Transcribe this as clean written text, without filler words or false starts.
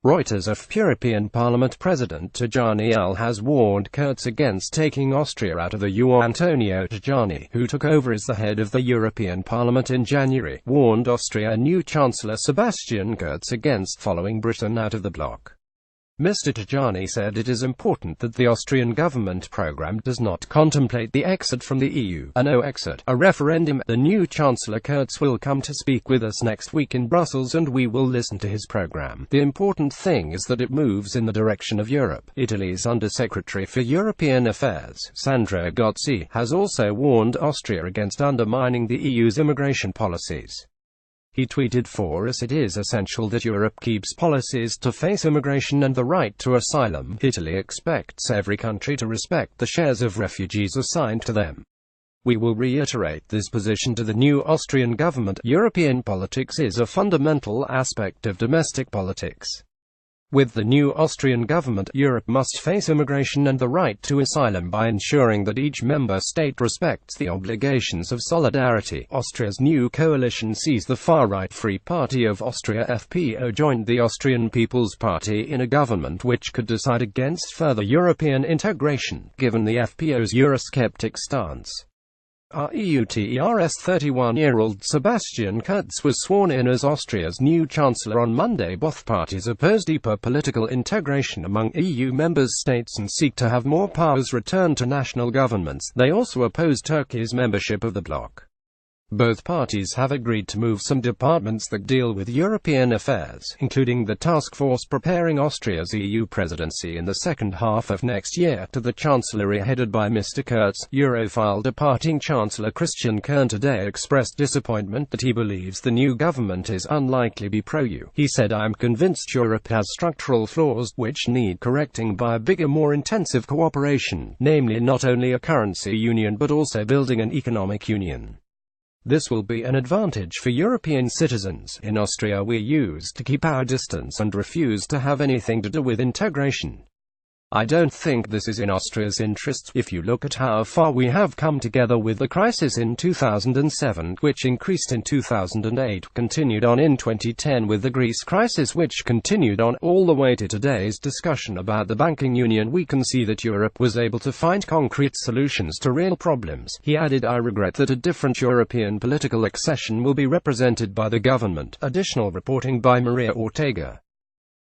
Reuters. AFPEuropean Parliament President Tajani L has warned Kurz against taking Austria out of the EUAntonio Tajani, who took over as the head of the European Parliament in January, warned Austria new Chancellor Sebastian Kurz against following Britain out of the bloc. Mr. Tajani said it is important that the Austrian government program does not contemplate the exit from the EU, an Oexit, a referendum. The new Chancellor Kurz will come to speak with us next week in Brussels and we will listen to his program. The important thing is that it moves in the direction of Europe. Italy's Undersecretary for European Affairs, Sandro Gozzi, has also warned Austria against undermining the EU's immigration policies. He tweeted, "For us it is essential that Europe keeps policies to face immigration and the right to asylum. Italy expects every country to respect the shares of refugees assigned to them. We will reiterate this position to the new Austrian government. European politics is a fundamental aspect of domestic politics. With the new Austrian government, Europe must face immigration and the right to asylum by ensuring that each member state respects the obligations of solidarity." Austria's new coalition sees the far-right Free Party of Austria (FPÖ) joined the Austrian People's Party in a government which could decide against further European integration, given the FPÖ's Eurosceptic stance. REUTERS 31-year-old Sebastian Kurz was sworn in as Austria's new chancellor on Monday. Both parties oppose deeper political integration among EU member states and seek to have more powers returned to national governments. They also oppose Turkey's membership of the bloc. Both parties have agreed to move some departments that deal with European affairs, including the task force preparing Austria's EU presidency in the second half of next year, to the chancellery headed by Mr. Kurz. Europhile departing Chancellor Christian Kern today expressed disappointment that he believes the new government is unlikely to be pro-EU. He said, "I am convinced Europe has structural flaws, which need correcting by a bigger, more intensive cooperation, namely not only a currency union but also building an economic union. This will be an advantage for European citizens. In Austria we used to keep our distance and refuse to have anything to do with integration. I don't think this is in Austria's interests. If you look at how far we have come together with the crisis in 2007, which increased in 2008, continued on in 2010 with the Greece crisis, which continued on all the way to today's discussion about the banking union, we can see that Europe was able to find concrete solutions to real problems." He added, "I regret that a different European political accession will be represented by the government." Additional reporting by Maria Ortega.